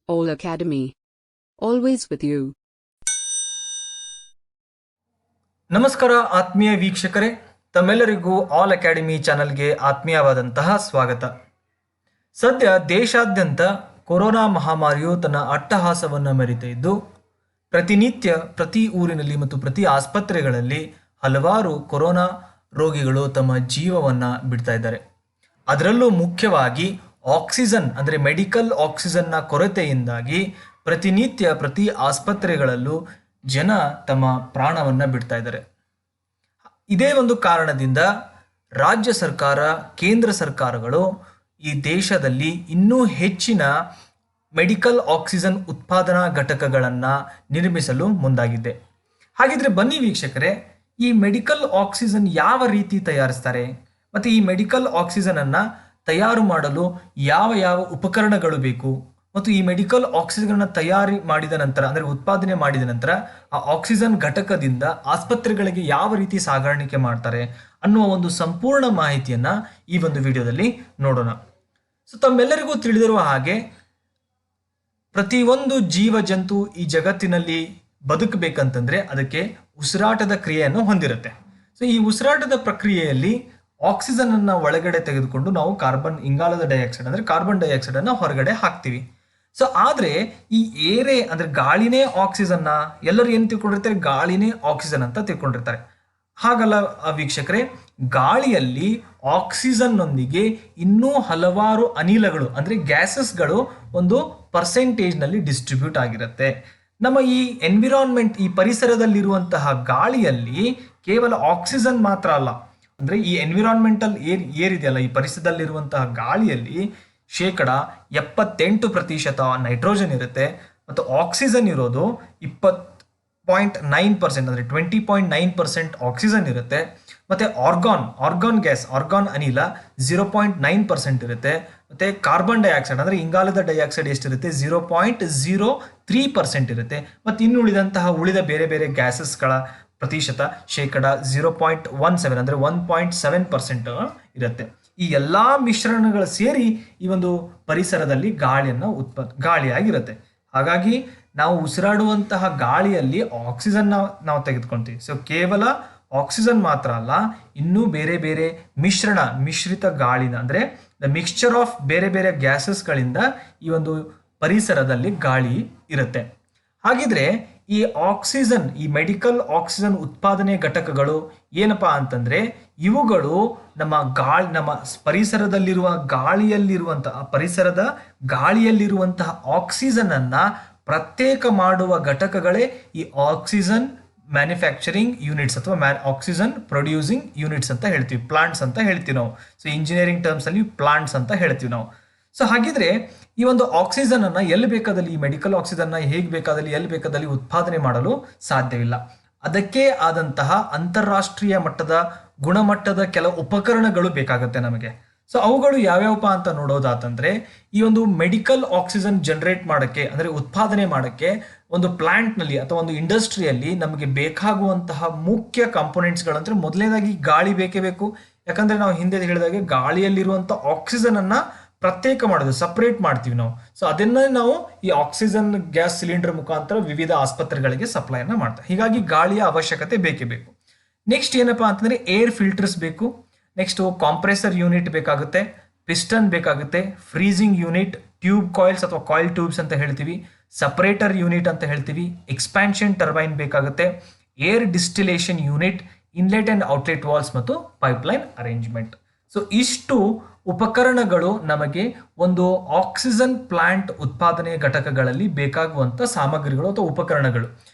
All Academy. Always with you. ನಮಸ್ಕಾರ ಆತ್ಮೀಯ ವೀಕ್ಷಕರೇ, ತಮ್ಮೆಲ್ಲರಿಗೂ ಆಲ್ ಅಕಾಡೆಮಿ ಚಾನಲ್ಗೆ ಆತ್ಮೀಯವಾದಂತಹ ಸ್ವಾಗತ. ಸದ್ಯ ದೇಶಾದ್ಯಂತ ಕೊರೋನಾ ಮಹಾಮಾರಿಯು ತನ್ನ ಅಟ್ಟಹಾಸವನ್ನು ಮೆರಿತಾ ಇದ್ದು, ಪ್ರತಿನಿತ್ಯ ಪ್ರತಿ ಊರಿನಲ್ಲಿ ಮತ್ತು ಪ್ರತಿ ಆಸ್ಪತ್ರೆಗಳಲ್ಲಿ ಹಲವಾರು ಕೊರೋನಾ ರೋಗಿಗಳು ತಮ್ಮ ಜೀವವನ್ನು ಬಿಡ್ತಾ ಇದ್ದಾರೆ. ಅದರಲ್ಲೂ ಮುಖ್ಯವಾಗಿ ಆಕ್ಸಿಜನ್ ಅಂದರೆ ಮೆಡಿಕಲ್ ಆಕ್ಸಿಜನ್ನ ಕೊರತೆಯಿಂದಾಗಿ ಪ್ರತಿನಿತ್ಯ ಪ್ರತಿ ಆಸ್ಪತ್ರೆಗಳಲ್ಲೂ ಜನ ತಮ್ಮ ಪ್ರಾಣವನ್ನು ಬಿಡ್ತಾ ಇದ್ದಾರೆ. ಇದೇ ಒಂದು ಕಾರಣದಿಂದ ರಾಜ್ಯ ಸರ್ಕಾರ, ಕೇಂದ್ರ ಸರ್ಕಾರಗಳು ಈ ದೇಶದಲ್ಲಿ ಇನ್ನೂ ಹೆಚ್ಚಿನ ಮೆಡಿಕಲ್ ಆಕ್ಸಿಜನ್ ಉತ್ಪಾದನಾ ಘಟಕಗಳನ್ನು ನಿರ್ಮಿಸಲು ಮುಂದಾಗಿದೆ. ಹಾಗಿದ್ರೆ ಬನ್ನಿ ವೀಕ್ಷಕರೇ, ಈ ಮೆಡಿಕಲ್ ಆಕ್ಸಿಜನ್ ಯಾವ ರೀತಿ ತಯಾರಿಸ್ತಾರೆ ಮತ್ತು ಈ ಮೆಡಿಕಲ್ ಆಕ್ಸಿಜನನ್ನು ತಯಾರು ಮಾಡಲು ಯಾವ ಯಾವ ಉಪಕರಣಗಳು ಬೇಕು ಮತ್ತು ಈ ಮೆಡಿಕಲ್ ಆಕ್ಸಿಜನ್ ತಯಾರಿ ಮಾಡಿದ ನಂತರ ಅಂದರೆ ಉತ್ಪಾದನೆ ಮಾಡಿದ ನಂತರ ಆ ಆಕ್ಸಿಜನ್ ಘಟಕದಿಂದ ಆಸ್ಪತ್ರೆಗಳಿಗೆ ಯಾವ ರೀತಿ ಸಾಗಾಣಿಕೆ ಮಾಡ್ತಾರೆ ಅನ್ನುವ ಒಂದು ಸಂಪೂರ್ಣ ಮಾಹಿತಿಯನ್ನ ಈ ಒಂದು ವಿಡಿಯೋದಲ್ಲಿ ನೋಡೋಣ. ಸೊ ತಮ್ಮೆಲ್ಲರಿಗೂ ತಿಳಿದಿರುವ ಹಾಗೆ ಪ್ರತಿಯೊಂದು ಜೀವ ಜಂತು ಈ ಜಗತ್ತಿನಲ್ಲಿ ಬದುಕಬೇಕಂತಂದ್ರೆ ಅದಕ್ಕೆ ಉಸಿರಾಟದ ಕ್ರಿಯೆಯನ್ನು ಹೊಂದಿರುತ್ತೆ. ಸೊ ಈ ಉಸಿರಾಟದ ಪ್ರಕ್ರಿಯೆಯಲ್ಲಿ ಆಕ್ಸಿಜನ್ ಅನ್ನ ಒಳಗಡೆ ತೆಗೆದುಕೊಂಡು ನಾವು ಇಂಗಾಲದ ಡೈಆಕ್ಸೈಡ್ ಅಂದ್ರೆ ಕಾರ್ಬನ್ ಡೈಆಕ್ಸೈಡ್ ಅನ್ನ ಹೊರಗಡೆ ಹಾಕ್ತೀವಿ. ಸೊ ಆದ್ರೆ ಈ ಏರೆ ಅಂದ್ರೆ ಗಾಳಿನೇ ಆಕ್ಸಿಜನ್ನ ಎಲ್ಲರೂ ಏನು ತಿಳ್ಕೊಂಡಿರ್ತಾರೆ, ಗಾಳಿನೇ ಆಕ್ಸಿಜನ್ ಅಂತ ತಿಳ್ಕೊಂಡಿರ್ತಾರೆ. ಹಾಗಲ್ಲ ವೀಕ್ಷಕರೇ, ಗಾಳಿಯಲ್ಲಿ ಆಕ್ಸಿಜನ್ನೊಂದಿಗೆ ಇನ್ನೂ ಹಲವಾರು ಅನಿಲಗಳು ಅಂದ್ರೆ ಗ್ಯಾಸಸ್ಗಳು ಒಂದು ಪರ್ಸೆಂಟೇಜ್ ನಲ್ಲಿ ಡಿಸ್ಟ್ರಿಬ್ಯೂಟ್ ಆಗಿರುತ್ತೆ. ನಮ್ಮ ಈ ಎನ್ವಿರಾನ್ಮೆಂಟ್, ಈ ಪರಿಸರದಲ್ಲಿರುವಂತಹ ಗಾಳಿಯಲ್ಲಿ ಕೇವಲ ಆಕ್ಸಿಜನ್ ಮಾತ್ರ ಅಲ್ಲ, ಅಂದ್ರೆ ಈ ಎನ್ವಿರಾನ್ಮೆಂಟಲ್ ಏರಿದೆಯಲ್ಲ, ಈ ಪರಿಸರದಲ್ಲಿರುವಂತಹ ಗಾಳಿಯಲ್ಲಿ 78% ನೈಟ್ರೋಜನ್ ಇರುತ್ತೆ ಮತ್ತು ಆಕ್ಸಿಜನ್ ಇರೋದು 20.9% ಅಂದರೆ 20.9% ಆಕ್ಸಿಜನ್ ಇರುತ್ತೆ. ಮತ್ತೆ ಆರ್ಗಾನ್ ಗ್ಯಾಸ್, ಆರ್ಗಾನ್ ಅನಿಲ 0.9% ಇರುತ್ತೆ. ಮತ್ತೆ ಕಾರ್ಬನ್ ಡೈಆಕ್ಸೈಡ್ ಅಂದ್ರೆ ಇಂಗಾಲದ ಡೈಆಕ್ಸೈಡ್ ಎಷ್ಟಿರುತ್ತೆ, 0.03% ಇರುತ್ತೆ. ಮತ್ತು ಇನ್ನು ಉಳಿದ ಬೇರೆ ಬೇರೆ ಗ್ಯಾಸಸ್ಗಳ ಪ್ರತಿಶತ 0.17 ಅಂದರೆ 1.7% ಇರುತ್ತೆ. ಈ ಎಲ್ಲಾ ಮಿಶ್ರಣಗಳು ಸೇರಿ ಈ ಒಂದು ಪರಿಸರದಲ್ಲಿ ಗಾಳಿಯಾಗಿರುತ್ತೆ. ಹಾಗಾಗಿ ನಾವು ಉಸಿರಾಡುವಂತಹ ಗಾಳಿಯಲ್ಲಿ ಆಕ್ಸಿಜನ್ ನಾವು ತೆಗೆದುಕೊಳ್ತೀವಿ. ಸೊ ಕೇವಲ ಆಕ್ಸಿಜನ್ ಮಾತ್ರ ಅಲ್ಲ, ಇನ್ನೂ ಬೇರೆ ಬೇರೆ ಮಿಶ್ರಿತ ಗಾಳಿನ ಅಂದ್ರೆ ದ ಮಿಕ್ಸ್ಚರ್ ಆಫ್ ಬೇರೆ ಬೇರೆ ಗ್ಯಾಸಸ್ಗಳಿಂದ ಈ ಒಂದು ಪರಿಸರದಲ್ಲಿ ಗಾಳಿ ಇರುತ್ತೆ. ಹಾಗಿದ್ರೆ ಈ ಆಕ್ಸಿಜನ್, ಈ ಮೆಡಿಕಲ್ ಆಕ್ಸಿಜನ್ ಉತ್ಪಾದನೆ ಘಟಕಗಳು ಏನಪ್ಪಾ ಅಂತಂದ್ರೆ, ಇವುಗಳು ನಮ್ಮ ಪರಿಸರದ ಗಾಳಿಯಲ್ಲಿರುವಂತಹ ಆಕ್ಸಿಜನ್ ಅನ್ನ ಪ್ರತ್ಯೇಕ ಮಾಡುವ ಘಟಕಗಳೇ ಈ ಆಕ್ಸಿಜನ್ ಮ್ಯಾನುಫ್ಯಾಕ್ಚರಿಂಗ್ ಯೂನಿಟ್ಸ್ ಅಥವಾ ಆಕ್ಸಿಜನ್ ಪ್ರೊಡ್ಯೂಸಿಂಗ್ ಯೂನಿಟ್ಸ್ ಅಂತ ಹೇಳ್ತೀವಿ, ಪ್ಲಾಂಟ್ಸ್ ಅಂತ ಹೇಳ್ತೀವಿ ನಾವು. ಸೊ ಇಂಜಿನಿಯರಿಂಗ್ ಟರ್ಮ್ಸ್ ಅಲ್ಲಿ ಪ್ಲಾಂಟ್ಸ್ ಅಂತ ಹೇಳ್ತೀವಿ ನಾವು. ಸೊ ಹಾಗಿದ್ರೆ ಈ ಒಂದು ಆಕ್ಸಿಜನ್ ಅನ್ನ ಎಲ್ಲಿ ಬೇಕಾದಲ್ಲಿ, ಈ ಮೆಡಿಕಲ್ ಆಕ್ಸಿಜನ್ ಹೇಗೆ ಬೇಕಾದಲ್ಲಿ ಎಲ್ಲಿ ಬೇಕಾದಲ್ಲಿ ಉತ್ಪಾದನೆ ಮಾಡಲು ಸಾಧ್ಯವಿಲ್ಲ. ಅದಕ್ಕೆ ಆದಂತಹ ಅಂತಾರಾಷ್ಟ್ರೀಯ ಮಟ್ಟದ ಗುಣಮಟ್ಟದ ಕೆಲವು ಉಪಕರಣಗಳು ಬೇಕಾಗುತ್ತೆ ನಮಗೆ. ಸೊ ಅವುಗಳು ಯಾವ್ಯಾವಪ್ಪ ಅಂತ ನೋಡೋದಾತಂದ್ರೆ, ಈ ಒಂದು ಮೆಡಿಕಲ್ ಆಕ್ಸಿಜನ್ ಜನರೇಟ್ ಮಾಡಕ್ಕೆ ಅಂದ್ರೆ ಉತ್ಪಾದನೆ ಮಾಡಕ್ಕೆ ಒಂದು ಪ್ಲಾಂಟ್ ನಲ್ಲಿ ಅಥವಾ ಒಂದು ಇಂಡಸ್ಟ್ರಿಯಲ್ಲಿ ನಮಗೆ ಬೇಕಾಗುವಂತಹ ಮುಖ್ಯ ಕಾಂಪೋನೆಂಟ್ಸ್ಗಳಂದ್ರೆ ಮೊದಲನೇದಾಗಿ ಗಾಳಿ ಬೇಕೇ ಬೇಕು. ಯಾಕಂದ್ರೆ ನಾವು ಹಿಂದೆ ಹೇಳಿದಾಗೆ ಗಾಳಿಯಲ್ಲಿರುವಂತಹ ಆಕ್ಸಿಜನ್ ಅನ್ನ ಪ್ರತ್ಯೇಕ ಮಾಡೋದು, ಸಪರೇಟ್ ಮಾಡ್ತೀವಿ ನಾವು. ಸೊ ಅದನ್ನ ನಾವು ಈ ಆಕ್ಸಿಜನ್ ಗ್ಯಾಸ್ ಸಿಲಿಂಡರ್ ಮುಖಾಂತರ ವಿವಿಧ ಆಸ್ಪತ್ರೆಗಳಿಗೆ ಸಪ್ಲೈನ ಮಾಡ್ತಾರೆ. ಹೀಗಾಗಿ ಗಾಳಿಯ ಅವಶ್ಯಕತೆ ಬೇಕೇ ಬೇಕು. ನೆಕ್ಸ್ಟ್ ಏನಪ್ಪಾ ಅಂತಂದ್ರೆ ಏರ್ ಫಿಲ್ಟರ್ಸ್ ಬೇಕು. ನೆಕ್ಸ್ಟ್ ಕಾಂಪ್ರೆಸರ್ ಯೂನಿಟ್ ಬೇಕಾಗುತ್ತೆ, ಪಿಸ್ಟನ್ ಬೇಕಾಗುತ್ತೆ, ಫ್ರೀಸಿಂಗ್ ಯೂನಿಟ್, ಟ್ಯೂಬ್ ಕಾಯಿಲ್ಸ್ ಅಥವಾ ಕಾಯಿಲ್ ಟ್ಯೂಬ್ಸ್ ಅಂತ ಹೇಳ್ತೀವಿ, ಸಪರೇಟರ್ ಯೂನಿಟ್ ಅಂತ ಹೇಳ್ತೀವಿ, ಎಕ್ಸ್ಪ್ಯಾನ್ಷನ್ ಟರ್ಬೈನ್ ಬೇಕಾಗುತ್ತೆ, air distillation unit, inlet and outlet valves ಮತ್ತು ಪೈಪ್ಲೈನ್ ಅರೇಂಜ್ಮೆಂಟ್. ಸೊ ಇಷ್ಟು ಉಪಕರಣಗಳು ನಮಗೆ ಒಂದು ಆಕ್ಸಿಜನ್ ಪ್ಲಾಂಟ್ ಉತ್ಪಾದನೆ ಘಟಕಗಳಲ್ಲಿ ಬೇಕಾಗುವಂತ ಸಾಮಗ್ರಿಗಳು ಅಥವಾ ಉಪಕರಣಗಳು.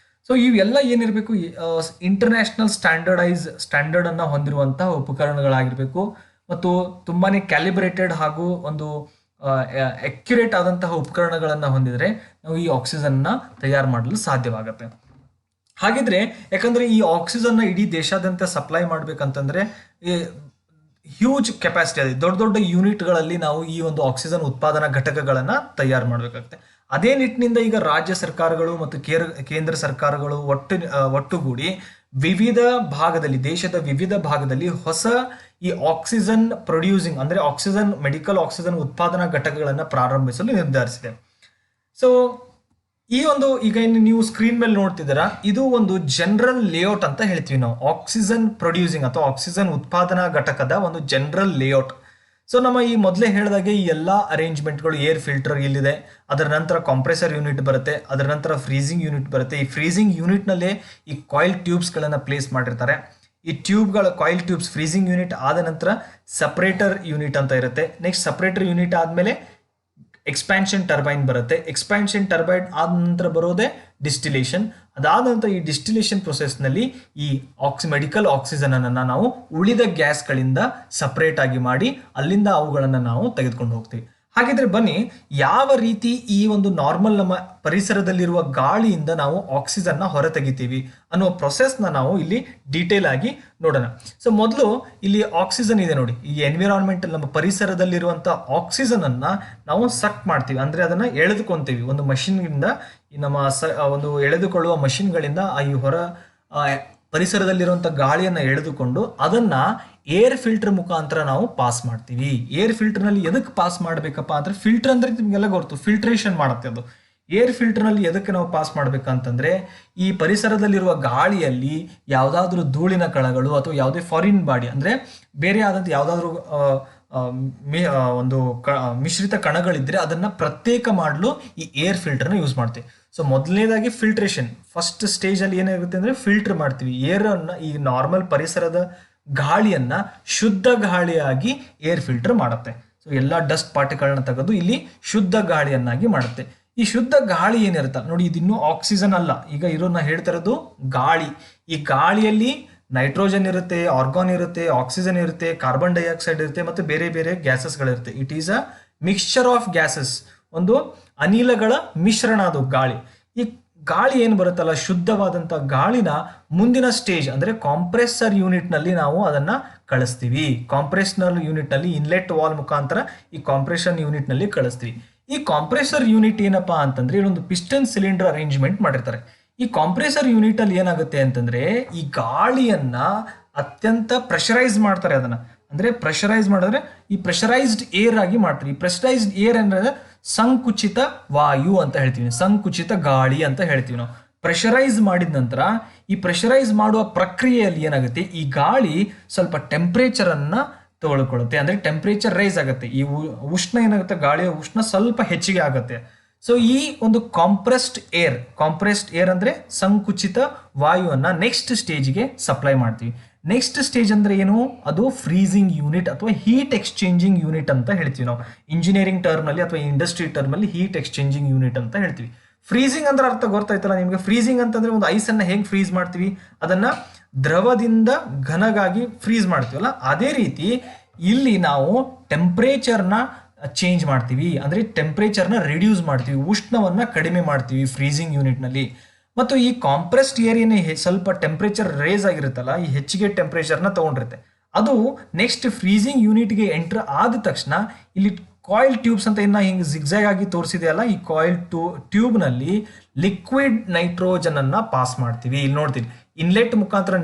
ಸೊ ಇವೆಲ್ಲ ಏನಿರಬೇಕು, ಇಂಟರ್ನ್ಯಾಷನಲ್ ಸ್ಟ್ಯಾಂಡರ್ಡ್ ಅನ್ನ ಹೊಂದಿರುವಂತಹ ಉಪಕರಣಗಳಾಗಿರ್ಬೇಕು ಮತ್ತು ತುಂಬಾನೇ ಕ್ಯಾಲಿಬ್ರೇಟೆಡ್ ಹಾಗೂ ಒಂದು ಅಕ್ಯುರೇಟ್ ಆದಂತಹ ಉಪಕರಣಗಳನ್ನ ಹೊಂದಿದ್ರೆ ನಾವು ಈ ಆಕ್ಸಿಜನ್ ನ ತಯಾರು ಮಾಡಲು ಸಾಧ್ಯವಾಗುತ್ತೆ. ಹಾಗಿದ್ರೆ ಯಾಕಂದ್ರೆ ಈ ಆಕ್ಸಿಜನ್ ನ ಇಡೀ ದೇಶಾದ್ಯಂತ ಸಪ್ಲೈ ಮಾಡ್ಬೇಕಂತಂದ್ರೆ ಹ್ಯೂಜ್ ಕೆಪಾಸಿಟಿ ಇದೆ, ದೊಡ್ಡ ದೊಡ್ಡ ಯೂನಿಟ್ಗಳಲ್ಲಿ ನಾವು ಈ ಒಂದು ಆಕ್ಸಿಜನ್ ಉತ್ಪಾದನಾ ಘಟಕಗಳನ್ನ ತಯಾರು ಮಾಡಬೇಕಾಗುತ್ತೆ. ಅದೇ ನಿಟ್ಟಿನಿಂದ ಈಗ ರಾಜ್ಯ ಸರ್ಕಾರಗಳು ಮತ್ತು ಕೇಂದ್ರ ಸರ್ಕಾರಗಳು ಒಟ್ಟುಗೂಡಿ ದೇಶದ ವಿವಿಧ ಭಾಗದಲ್ಲಿ ಹೊಸ ಈ ಆಕ್ಸಿಜನ್ ಪ್ರೊಡ್ಯೂಸಿಂಗ್ ಅಂದ್ರೆ ಮೆಡಿಕಲ್ ಆಕ್ಸಿಜನ್ ಉತ್ಪಾದನಾ ಘಟಕಗಳನ್ನು ಪ್ರಾರಂಭಿಸಲು ನಿರ್ಧರಿಸಿದೆ. ಸೊ ಈ ಒಂದು ಈಗ ನೀವು ಸ್ಕ್ರೀನ್ ಮೇಲೆ ನೋಡ್ತಿದ್ದೀರಾ, ಇದು ಒಂದು ಜನರಲ್ ಲೇಔಟ್ ಅಂತ ಹೇಳ್ತೀವಿ ನಾವು. ಆಕ್ಸಿಜನ್ ಪ್ರೊಡ್ಯೂಸಿಂಗ್ ಅಥವಾ ಆಕ್ಸಿಜನ್ ಉತ್ಪಾದನಾ ಘಟಕದ ಒಂದು ಜನರಲ್ ಲೇಔಟ್. ಸೊ ನಮ್ಮ ಈ ಮೊದಲೇ ಹೇಳಿದಾಗೆ ಈ ಎಲ್ಲ ಅರೇಂಜ್ಮೆಂಟ್ಗಳು, ಏರ್ ಫಿಲ್ಟರ್ ಇಲ್ಲಿದೆ, ಅದರ ನಂತರ ಕಾಂಪ್ರೆಸರ್ ಯೂನಿಟ್ ಬರುತ್ತೆ, ಅದರ ನಂತರ ಫ್ರೀಸಿಂಗ್ ಯೂನಿಟ್ ಬರುತ್ತೆ. ಈ ಫ್ರೀಸಿಂಗ್ ಯೂನಿಟ್ನಲ್ಲೇ ಈ ಕಾಯಿಲ್ ಟ್ಯೂಬ್ಸ್ಗಳನ್ನು ಪ್ಲೇಸ್ ಮಾಡಿರ್ತಾರೆ. ಈ ಟ್ಯೂಬ್ಗಳ ಕಾಯಿಲ್ ಟ್ಯೂಬ್ಸ್ ಫ್ರೀಸಿಂಗ್ ಯೂನಿಟ್ ಆದ ನಂತರ ಸಪ್ರೇಟರ್ ಯೂನಿಟ್ ಅಂತ ಇರುತ್ತೆ. ನೆಕ್ಸ್ಟ್ ಸಪ್ರೇಟರ್ ಯೂನಿಟ್ ಆದಮೇಲೆ ಎಕ್ಸ್ಪ್ಯಾನ್ಷನ್ ಟರ್ಬೈನ್ ಬರುತ್ತೆ. ಎಕ್ಸ್ಪ್ಯಾನ್ಷನ್ ಟರ್ಬೈನ್ ಆದ ನಂತರ ಬರೋದೇ ಡಿಸ್ಟಿಲೇಷನ್. ಅದಾದ ನಂತರ ಈ ಡಿಸ್ಟಿಲೇಷನ್ ಪ್ರೊಸೆಸ್ನಲ್ಲಿ ಈ ಮೆಡಿಕಲ್ ಆಕ್ಸಿಜನ್ ಅನ್ನು ನಾವು ಉಳಿದ ಗ್ಯಾಸ್ಗಳಿಂದ ಸಪ್ರೇಟ್ ಆಗಿ ಮಾಡಿ ಅಲ್ಲಿಂದ ಅವುಗಳನ್ನು ನಾವು ತೆಗೆದುಕೊಂಡು ಹೋಗ್ತೀವಿ. ಹಾಗಿದ್ರೆ ಬನ್ನಿ, ಯಾವ ರೀತಿ ಈ ಒಂದು ನಾರ್ಮಲ್ ನಮ್ಮ ಪರಿಸರದಲ್ಲಿರುವ ಗಾಳಿಯಿಂದ ನಾವು ಆಕ್ಸಿಜನ್ನ ಹೊರ ತೆಗಿತೀವಿ ಅನ್ನೋ ಪ್ರೊಸೆಸ್ನ ನಾವು ಇಲ್ಲಿ ಡೀಟೇಲ್ ಆಗಿ ನೋಡೋಣ. ಸೊ ಮೊದಲು ಇಲ್ಲಿ ಆಕ್ಸಿಜನ್ ಇದೆ ನೋಡಿ, ಈ ಎನ್ವಿರಾನ್ಮೆಂಟ್ ನಮ್ಮ ಪರಿಸರದಲ್ಲಿರುವಂಥ ಆಕ್ಸಿಜನ್ ಅನ್ನ ನಾವು ಸಕ್ ಮಾಡ್ತೀವಿ, ಅಂದ್ರೆ ಅದನ್ನ ಎಳೆದುಕೊಂತೀವಿ ಒಂದು ಮಷಿನ್ಗಿಂದ. ಈ ನಮ್ಮ ಒಂದು ಎಳೆದುಕೊಳ್ಳುವ ಮಷಿನ್ಗಳಿಂದ ಈ ಹೊರ ಪರಿಸರದಲ್ಲಿರುವಂಥ ಗಾಳಿಯನ್ನು ಎಳೆದುಕೊಂಡು ಅದನ್ನ ಏರ್ ಫಿಲ್ಟರ್ ಮುಖಾಂತರ ನಾವು ಪಾಸ್ ಮಾಡ್ತೀವಿ. ಏರ್ ಫಿಲ್ಟರ್ನಲ್ಲಿ ಎದಕ್ಕೆ ಪಾಸ್ ಮಾಡಬೇಕಪ್ಪ ಅಂದ್ರೆ, ಫಿಲ್ಟರ್ ಅಂದ್ರೆ ನಿಮಗೆಲ್ಲ ಗೊತ್ತು, ಫಿಲ್ಟ್ರೇಷನ್ ಮಾಡುತ್ತೆ ಅದು. ಏರ್ ಫಿಲ್ಟರ್ನಲ್ಲಿ ಎದಕ್ಕೆ ನಾವು ಪಾಸ್ ಮಾಡಬೇಕಂತಂದ್ರೆ, ಈ ಪರಿಸರದಲ್ಲಿರುವ ಗಾಳಿಯಲ್ಲಿ ಯಾವುದಾದ್ರೂ ಧೂಳಿನ ಕಣಗಳು ಅಥವಾ ಯಾವುದೇ ಫಾರಿನ್ ಬಾಡಿ ಅಂದ್ರೆ ಬೇರೆ ಆದಂಥ ಯಾವುದಾದ್ರೂ ಒಂದು ಮಿಶ್ರಿತ ಕಣಗಳಿದ್ರೆ ಅದನ್ನ ಪ್ರತ್ಯೇಕ ಮಾಡಲು ಈ ಏರ್ ಫಿಲ್ಟರ್ನ ಯೂಸ್ ಮಾಡ್ತೀವಿ. ಸೊ ಮೊದಲನೇದಾಗಿ ಫಿಲ್ಟ್ರೇಷನ್, ಫಸ್ಟ್ ಸ್ಟೇಜ್ ಅಲ್ಲಿ ಏನಾಗುತ್ತೆ ಅಂದ್ರೆ ಫಿಲ್ಟರ್ ಮಾಡ್ತೀವಿ ಏರ್ ಅನ್ನ. ಈ ನಾರ್ಮಲ್ ಪರಿಸರದ ಗಾಳಿಯನ್ನ ಶುದ್ಧ ಗಾಳಿಯಾಗಿ ಏರ್ ಫಿಲ್ಟರ್ ಮಾಡುತ್ತೆ. ಸೊ ಎಲ್ಲ ಡಸ್ಟ್ ಪಾರ್ಟಿಕಲ್ನ ತೆಗೆದು ಇಲ್ಲಿ ಶುದ್ಧ ಗಾಳಿಯನ್ನಾಗಿ ಮಾಡುತ್ತೆ. ಈ ಶುದ್ಧ ಗಾಳಿ ಏನಿರುತ್ತೆ ನೋಡಿ, ಇದಿನ್ನೂ ಆಕ್ಸಿಜನ್ ಅಲ್ಲ, ಈಗ ಇರೋನ್ನ ಹೇಳ್ತಾ ಇರೋದು ಗಾಳಿ. ಈ ಗಾಳಿಯಲ್ಲಿ ನೈಟ್ರೋಜನ್ ಇರುತ್ತೆ, ಆರ್ಗಾನ್ ಇರುತ್ತೆ, ಆಕ್ಸಿಜನ್ ಇರುತ್ತೆ, ಕಾರ್ಬನ್ ಡೈಆಕ್ಸೈಡ್ ಇರುತ್ತೆ, ಮತ್ತು ಬೇರೆ ಬೇರೆ ಗ್ಯಾಸಸ್ಗಳಿರುತ್ತೆ. It is a mixture of gases, ಒಂದು ಅನಿಲಗಳ ಮಿಶ್ರಣ ಅದು ಗಾಳಿ. ಈ ಗಾಳಿ ಏನು ಬರುತ್ತಲ್ಲ, ಶುದ್ಧವಾದಂಥ ಗಾಳಿನ ಮುಂದಿನ ಸ್ಟೇಜ್ ಅಂದರೆ ಕಾಂಪ್ರೆಸರ್ ಯೂನಿಟ್ನಲ್ಲಿ ನಾವು ಅದನ್ನು ಕಳಿಸ್ತೀವಿ. ಕಾಂಪ್ರೆಷನಲ್ ಯೂನಿಟ್ನಲ್ಲಿ ಇನ್ಲೆಟ್ ವಾಲ್ ಮುಖಾಂತರ ಈ ಕಾಂಪ್ರೆಷನ್ ಯೂನಿಟ್ನಲ್ಲಿ ಕಳಿಸ್ತೀವಿ. ಈ ಕಾಂಪ್ರೆಸರ್ ಯೂನಿಟ್ ಏನಪ್ಪಾ ಅಂತಂದ್ರೆ ಇಲ್ಲೊಂದು ಪಿಸ್ಟನ್ ಸಿಲಿಂಡರ್ ಅರೇಂಜ್ಮೆಂಟ್ ಮಾಡಿರ್ತಾರೆ. ಈ ಕಾಂಪ್ರೆಸರ್ ಯೂನಿಟ್ ಅಲ್ಲಿ ಏನಾಗುತ್ತೆ ಅಂತಂದ್ರೆ, ಈ ಗಾಳಿಯನ್ನ ಅತ್ಯಂತ ಪ್ರೆಷರೈಸ್ ಮಾಡ್ತಾರೆ. ಅದನ್ನ ಅಂದ್ರೆ ಪ್ರೆಷರೈಸ್ ಮಾಡಿದ್ರೆ ಈ ಪ್ರೆಷರೈಸ್ಡ್ ಏರ್ ಆಗಿ ಮಾಡ್ತಾರೆ. ಈ ಪ್ರೆಷರೈಸ್ಡ್ ಏರ್ ಅಂದ್ರೆ ಸಂಕುಚಿತ ವಾಯು ಅಂತ ಹೇಳ್ತೀವಿ, ಸಂಕುಚಿತ ಗಾಳಿ ಅಂತ ಹೇಳ್ತೀವಿ ನಾವು. ಪ್ರೆಷರೈಸ್ ಮಾಡಿದ ನಂತರ ಈ ಪ್ರೆಷರೈಸ್ ಮಾಡುವ ಪ್ರಕ್ರಿಯೆಯಲ್ಲಿ ಏನಾಗುತ್ತೆ, ಈ ಗಾಳಿ ಸ್ವಲ್ಪ ಟೆಂಪ್ರೇಚರ್ ಅನ್ನ ತಗೊಳ್ಕೊಳ್ಳುತ್ತೆ, ಅಂದ್ರೆ ಟೆಂಪ್ರೇಚರ್ ರೈಸ್ ಆಗುತ್ತೆ. ಈ ಉಷ್ಣ ಏನಾಗುತ್ತೆ, ಗಾಳಿಯ ಉಷ್ಣ ಸ್ವಲ್ಪ ಹೆಚ್ಚಿಗೆ ಆಗುತ್ತೆ. ಸೊ ಈ ಒಂದು ಕಾಂಪ್ರೆಸ್ಡ್ ಏರ್ ಅಂದ್ರೆ ಸಂಕುಚಿತ ವಾಯುವನ್ನ ನೆಕ್ಸ್ಟ್ ಸ್ಟೇಜ್ಗೆ ಸಪ್ಲೈ ಮಾಡ್ತೀವಿ. ನೆಕ್ಸ್ಟ್ ಸ್ಟೇಜ್ ಅಂದ್ರೆ ಏನು, ಅದು ಫ್ರೀಸಿಂಗ್ ಯೂನಿಟ್ ಅಥವಾ ಹೀಟ್ ಎಕ್ಸ್ಚೇಂಜಿಂಗ್ ಯೂನಿಟ್ ಅಂತ ಹೇಳ್ತೀವಿ ನಾವು. ಇಂಜಿನಿಯರಿಂಗ್ ಟರ್ಮ್ ನಲ್ಲಿ ಅಥವಾ ಇಂಡಸ್ಟ್ರಿ ಟರ್ಮ್ ಅಲ್ಲಿ ಹೀಟ್ ಎಕ್ಸ್ಚೇಂಜಿಂಗ್ ಯೂನಿಟ್ ಅಂತ ಹೇಳ್ತೀವಿ. ಫ್ರೀಸಿಂಗ್ ಅಂದ್ರೆ ಅರ್ಥ ಗೊತ್ತಾಯ್ತಲ್ಲ ನಿಮ್ಗೆ. ಫ್ರೀಸಿಂಗ್ ಅಂತಂದ್ರೆ ಒಂದು ಐಸ್ ಅನ್ನ ಹೇಗೆ ಫ್ರೀಸ್ ಮಾಡ್ತೀವಿ, ಅದನ್ನ ದ್ರವದಿಂದ ಘನಗಾಗಿ ಫ್ರೀಸ್ ಮಾಡ್ತೀವಲ್ಲ, ಅದೇ ರೀತಿ ಇಲ್ಲಿ ನಾವು ಟೆಂಪ್ರೇಚರ್ನ ಚೇಂಜ್ ಮಾಡ್ತೀವಿ, ಅಂದ್ರೆ ಟೆಂಪ್ರೇಚರ್ನ ರಿಡ್ಯೂಸ್ ಮಾಡ್ತೀವಿ, ಉಷ್ಣವನ್ನ ಕಡಿಮೆ ಮಾಡ್ತೀವಿ ಫ್ರೀಸಿಂಗ್ ಯೂನಿಟ್ನಲ್ಲಿ. ಮತ್ತು ಈ ಕಾಂಪ್ರೆಸ್ಡ್ ಏರ್ ಏನೇ ಸ್ವಲ್ಪ ಟೆಂಪ್ರೇಚರ್ ರೇಸ್ ಆಗಿರುತ್ತಲ್ಲ, ಈ ಹೆಚ್ಚಿಗೆ ಟೆಂಪ್ರೇಚರ್ನ ತಗೊಂಡಿರುತ್ತೆ, ಅದು ನೆಕ್ಸ್ಟ್ ಫ್ರೀಸಿಂಗ್ ಯೂನಿಟ್ಗೆ ಎಂಟರ್ ಆದ ತಕ್ಷಣ ಇಲ್ಲಿ ಕಾಯಿಲ್ ಟ್ಯೂಬ್ಸ್ ಅಂತ ಇನ್ನ ಹಿಂಗೆ ಜಿಗ್ಜಾಗ್ ಆಗಿ ತೋರಿಸಿದೆಯಲ್ಲ, ಈ ಕಾಯಿಲ್ ಟ್ಯೂಬ್ನಲ್ಲಿ ಲಿಕ್ವಿಡ್ ನೈಟ್ರೋಜನ್ ಅನ್ನ ಪಾಸ್ ಮಾಡ್ತೀವಿ. ಇಲ್ಲಿ ನೋಡ್ತೀವಿ, ಇನ್ಲೆಟ್ ಮುಖಾಂತರ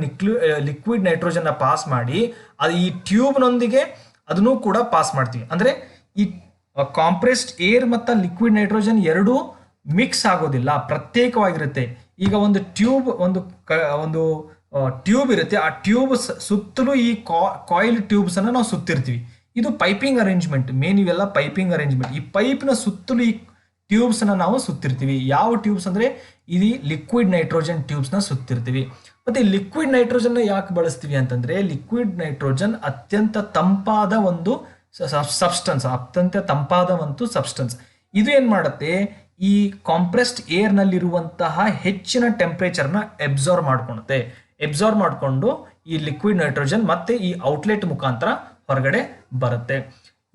ಲಿಕ್ವಿಡ್ ನೈಟ್ರೋಜನ್ ಪಾಸ್ ಮಾಡಿ ಅದು ಈ ಟ್ಯೂಬ್ನೊಂದಿಗೆ ಅದನ್ನು ಕೂಡ ಪಾಸ್ ಮಾಡ್ತೀವಿ. ಅಂದ್ರೆ ಈ ಕಾಂಪ್ರೆಸ್ಡ್ ಏರ್ ಮತ್ತು ಲಿಕ್ವಿಡ್ ನೈಟ್ರೋಜನ್ ಎರಡೂ ಮಿಕ್ಸ್ ಆಗೋದಿಲ್ಲ, ಪ್ರತ್ಯೇಕವಾಗಿರುತ್ತೆ. ಈಗ ಒಂದು ಟ್ಯೂಬ್ ಇರುತ್ತೆ, ಆ ಟ್ಯೂಬ್ ಸುತ್ತಲೂ ಈ ಕಾಯಿಲ್ ಟ್ಯೂಬ್ಸ್ ಅನ್ನ ನಾವು ಸುತ್ತಿರ್ತೀವಿ. ಇದು ಪೈಪಿಂಗ್ ಅರೇಂಜ್ಮೆಂಟ್, ಮೇನ್ ಇವೆಲ್ಲ ಪೈಪಿಂಗ್ ಅರೇಂಜ್ಮೆಂಟ್. ಈ ಪೈಪ್ನ ಸುತ್ತಲೂ ಈ ಟ್ಯೂಬ್ಸ್ ಅನ್ನ ನಾವು ಸುತ್ತಿರ್ತೀವಿ. ಯಾವ ಟ್ಯೂಬ್ಸ್ ಅಂದ್ರೆ ಇದು ಲಿಕ್ವಿಡ್ ನೈಟ್ರೋಜನ್ ಟ್ಯೂಬ್ಸ್ ನ ಸುತ್ತಿರ್ತೀವಿ. ಮತ್ತೆ ಲಿಕ್ವಿಡ್ ನೈಟ್ರೋಜನ್ ಯಾಕೆ ಬಳಸ್ತೀವಿ ಅಂತಂದ್ರೆ, ಲಿಕ್ವಿಡ್ ನೈಟ್ರೋಜನ್ ಅತ್ಯಂತ ತಂಪಾದ ಒಂದು ಸಬ್ಸ್ಟೆನ್ಸ್. ಇದು ಏನ್ ಮಾಡುತ್ತೆ, ಈ ಕಾಂಪ್ರೆಸ್ಡ್ ಏರ್ ನಲ್ಲಿರುವಂತಹ ಹೆಚ್ಚಿನ ಟೆಂಪರೇಚರ್ನ ಎಬ್ಸಾರ್ವ್ ಮಾಡಿಕೊಂಡು ಈ ಲಿಕ್ವಿಡ್ ನೈಟ್ರೋಜನ್ ಮತ್ತೆ ಈ ಔಟ್ಲೆಟ್ ಮುಖಾಂತರ ಹೊರಗಡೆ ಬರುತ್ತೆ.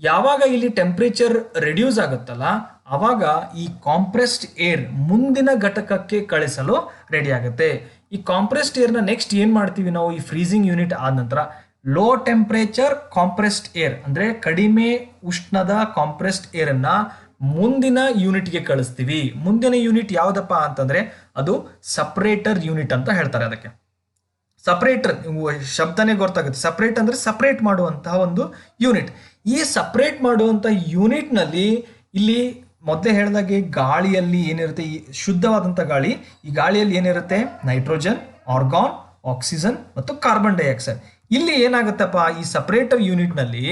ಯಾವಾಗ ಇಲ್ಲಿ ಟೆಂಪರೇಚರ್ ರೆಡ್ಯೂಸ್ ಆಗುತ್ತಲ್ಲ, ಅವಾಗ ಈ ಕಾಂಪ್ರೆಸ್ಡ್ ಏರ್ ಮುಂದಿನ ಘಟಕಕ್ಕೆ ಕಳಿಸಲು ರೆಡಿ ಆಗುತ್ತೆ. ಈ ಕಾಂಪ್ರೆಸ್ಡ್ ಏರ್ನ ನೆಕ್ಸ್ಟ್ ಏನ್ ಮಾಡ್ತೀವಿ ನಾವು, ಈ ಫ್ರೀಸಿಂಗ್ ಯೂನಿಟ್ ಆದ ನಂತರ ಲೋ ಟೆಂಪರೇಚರ್ ಕಾಂಪ್ರೆಸ್ಡ್ ಏರ್ ಅಂದ್ರೆ ಕಡಿಮೆ ಉಷ್ಣದ ಕಾಂಪ್ರೆಸ್ಡ್ ಏರ್ ಅನ್ನ ಮುಂದಿನ ಯೂನಿಟ್ಗೆ ಕಳಿಸ್ತೀವಿ. ಮುಂದಿನ ಯೂನಿಟ್ ಯಾವ್ದಪ್ಪ ಅಂತಂದ್ರೆ ಅದು ಸಪರೇಟರ್ ಯೂನಿಟ್ ಅಂತ ಹೇಳ್ತಾರೆ. ಅದಕ್ಕೆ ಸಪರೇಟರ್ ಶಬ್ದನೇ ಗೊತ್ತಾಗುತ್ತೆ. ಸಪರೇಟ್ ಅಂದ್ರೆ ಸಪರೇಟ್ ಮಾಡುವಂತಹ ಒಂದು ಯೂನಿಟ್. ಈ ಸಪರೇಟ್ ಮಾಡುವಂತಹ ಯೂನಿಟ್ ನಲ್ಲಿ ಇಲ್ಲಿ ಮೊದಲೇ ಹೇಳಿದಾಗೆ ಗಾಳಿಯಲ್ಲಿ ಏನಿರುತ್ತೆ, ಈ ಶುದ್ಧವಾದಂಥ ಗಾಳಿ, ಈ ಗಾಳಿಯಲ್ಲಿ ಏನಿರುತ್ತೆ ನೈಟ್ರೋಜನ್, ಆರ್ಗಾನ್, ಆಕ್ಸಿಜನ್ ಮತ್ತು ಕಾರ್ಬನ್ ಡೈಆಕ್ಸೈಡ್. ಇಲ್ಲಿ ಏನಾಗುತ್ತಪ್ಪ, ಈ ಸಪರೇಟರ್ ಯೂನಿಟ್ನಲ್ಲಿ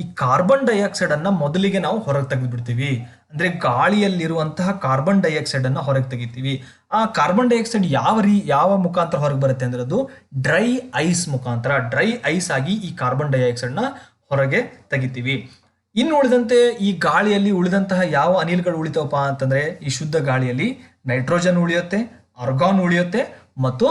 ಈ ಕಾರ್ಬನ್ ಡೈಆಕ್ಸೈಡ್ ಅನ್ನ ಮೊದಲಿಗೆ ನಾವು ಹೊರಗೆ ತೆಗೆದುಬಿಡ್ತೀವಿ. ಅಂದ್ರೆ ಗಾಳಿಯಲ್ಲಿರುವಂತಹ ಕಾರ್ಬನ್ ಡೈಆಕ್ಸೈಡ್ ಅನ್ನ ಹೊರಗೆ ತೆಗಿತೀವಿ. ಆ ಕಾರ್ಬನ್ ಡೈಆಕ್ಸೈಡ್ ಯಾವ ಮುಖಾಂತರ ಹೊರಗೆ ಬರುತ್ತೆ ಅಂದ್ರೆ ಅದು ಡ್ರೈ ಐಸ್ ಮುಖಾಂತರ, ಡ್ರೈ ಐಸ್ ಆಗಿ ಈ ಕಾರ್ಬನ್ ಡೈಆಕ್ಸೈಡ್ ನ ಹೊರಗೆ ತೆಗಿತೀವಿ. ಇನ್ನು ಉಳಿದಂತೆ ಈ ಗಾಳಿಯಲ್ಲಿ ಉಳಿದಂತಹ ಯಾವ ಅನಿಲಗಳು ಉಳಿತಾವಪ್ಪ ಅಂತಂದ್ರೆ ಈ ಶುದ್ಧ ಗಾಳಿಯಲ್ಲಿ ನೈಟ್ರೋಜನ್ ಉಳಿಯುತ್ತೆ, ಆರ್ಗಾನ್ ಉಳಿಯುತ್ತೆ ಮತ್ತು